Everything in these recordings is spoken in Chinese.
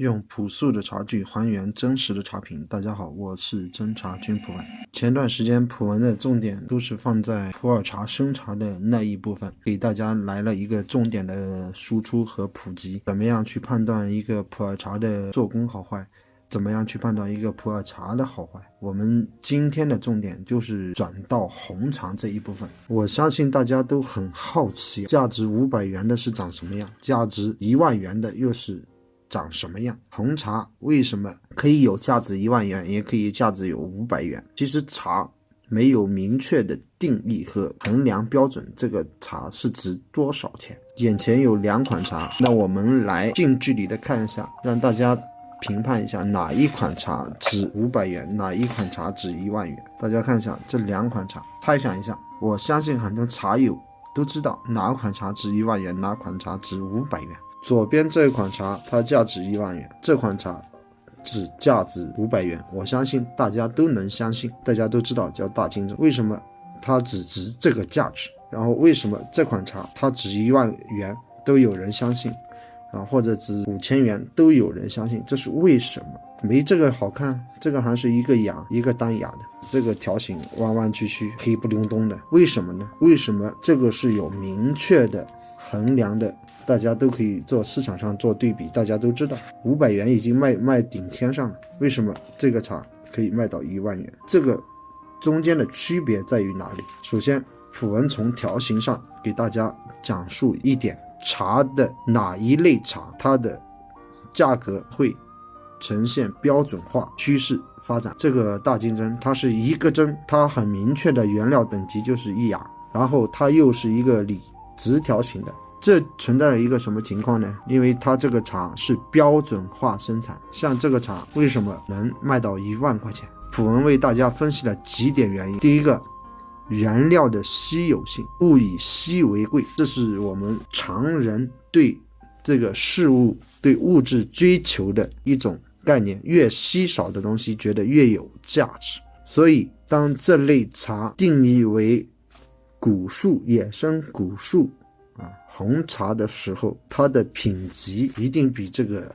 用朴素的茶具还原真实的茶品。大家好，我是真茶君普文。前段时间普文的重点都是放在普洱茶生茶的那一部分，给大家来了一个重点的输出和普及，怎么样去判断一个普洱茶的做工好坏，怎么样去判断一个普洱茶的好坏。我们今天的重点就是转到红茶这一部分。我相信大家都很好奇，价值500元的是长什么样，价值1万元的又是长什么样？红茶为什么可以有价值1万元，也可以价值有500元？其实茶没有明确的定义和衡量标准，这个茶是值多少钱？眼前有2款茶，那我们来近距离的看一下，让大家评判一下哪一款茶值500元，哪一款茶值1万元。大家看一下这2款茶，猜想一下。我相信很多茶友都知道哪款茶值1万元，哪款茶值500元。左边这一款茶它价值1万元，这款茶只价值500元，我相信大家都能相信，大家都知道叫大金针。为什么它只值这个价值？然后为什么这款茶它值1万元都有人相信或者值5000元都有人相信？这是为什么？没这个好看，这个还是一个仰一个单雅的，这个条形弯弯曲曲黑不溜咚的，为什么呢？为什么这个是有明确的衡量的，大家都可以做市场上做对比，大家都知道500元已经卖顶天上了，为什么这个茶可以卖到1万元？这个中间的区别在于哪里？首先普文从条形上给大家讲述一点，茶的哪一类茶它的价格会呈现标准化趋势发展。这个大金针它是一个针，它很明确的原料等级就是1雅，然后它又是一个直条形的，这存在了一个什么情况呢？因为它这个茶是标准化生产，像这个茶为什么能卖到1万块钱？普文为大家分析了几点原因。第一个，原料的稀有性，物以稀为贵，这是我们常人对这个事物对物质追求的一种概念，越稀少的东西觉得越有价值。所以当这类茶定义为古树野生古树红茶的时候，它的品级一定比这个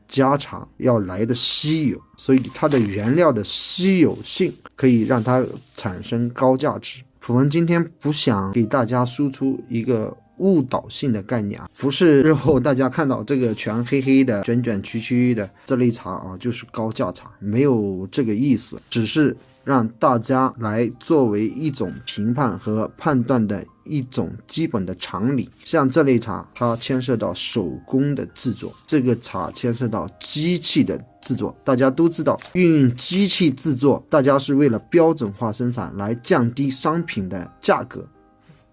家茶要来的稀有，所以它的原料的稀有性可以让它产生高价值。普文今天不想给大家输出一个误导性的概念不是日后大家看到这个全黑黑的卷卷曲曲的这类茶就是高价茶，没有这个意思，只是让大家来作为一种评判和判断的一种基本的常理。像这类茶它牵涉到手工的制作，这个茶牵涉到机器的制作，大家都知道运用机器制作，大家是为了标准化生产来降低商品的价格，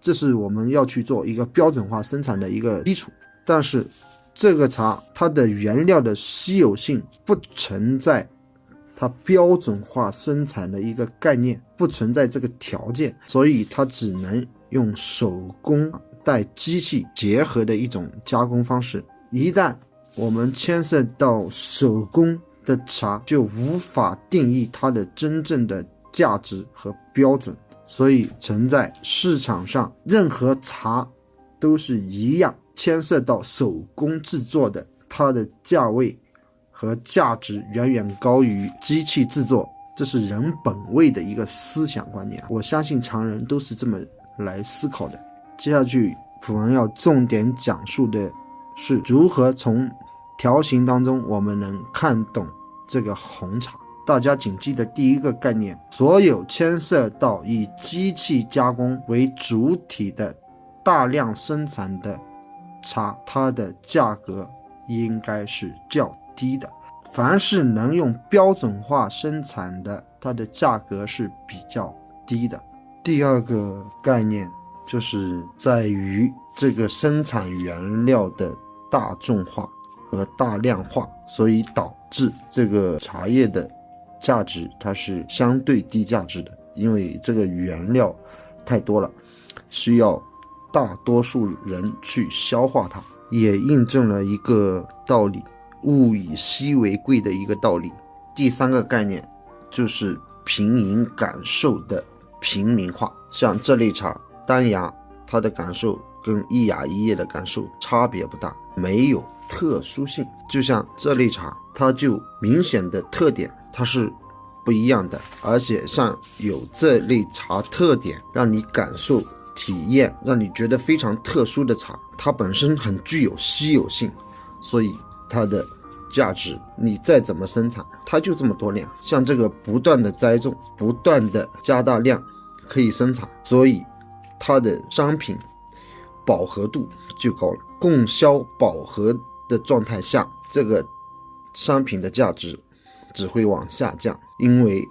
这是我们要去做一个标准化生产的一个基础。但是这个茶它的原料的稀有性不存在它标准化生产的一个概念，不存在这个条件，所以它只能用手工带机器结合的一种加工方式。一旦我们牵涉到手工的茶，就无法定义它的真正的价值和标准，所以存在市场上任何茶都是一样，牵涉到手工制作的，它的价位和价值远远高于机器制作，这是人本位的一个思想观念，我相信常人都是这么来思考的。接下去普文要重点讲述的是如何从条形当中我们能看懂这个红茶。大家谨记的第一个概念，所有牵涉到以机器加工为主体的大量生产的茶，它的价格应该是较低的。凡是能用标准化生产的，它的价格是比较低的。第二个概念就是在于这个生产原料的大众化和大量化，所以导致这个茶叶的价值它是相对低价值的，因为这个原料太多了，需要大多数人去消化它，也印证了一个道理，物以稀为贵的一个道理。第三个概念就是品饮感受的平民化，像这类茶单雅它的感受跟一芽一叶的感受差别不大，没有特殊性。就像这类茶，它就明显的特点它是不一样的，而且像有这类茶特点让你感受体验，让你觉得非常特殊的茶，它本身很具有稀有性，所以它的价值你再怎么生产它就这么多量，像这个不断的栽种，不断的加大量可以生产，所以它的商品饱和度就高了。供销饱和的状态下，这个商品的价值只会往下降，因为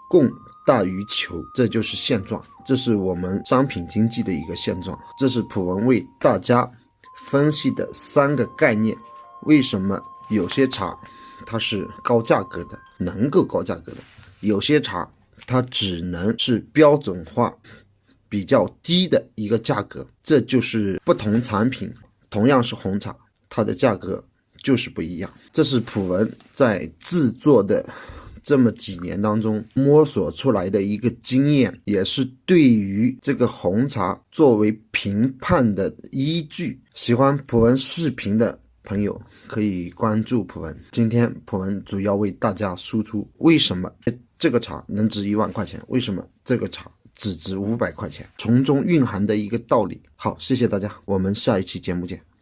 供大于求，这就是现状，这是我们商品经济的一个现状。这是普文为大家分析的3个概念，为什么有些茶它是高价格的，能够高价格的，有些茶它只能是标准化比较低的一个价格，这就是不同产品同样是红茶，它的价格就是不一样。这是普文在制作的这么几年当中摸索出来的一个经验，也是对于这个红茶作为评判的依据。喜欢普文视频的朋友可以关注普文。今天普文主要为大家输出为什么这个茶能值1万块钱，为什么这个茶只值500块钱，从中蕴含的一个道理。好，谢谢大家，我们下一期节目见。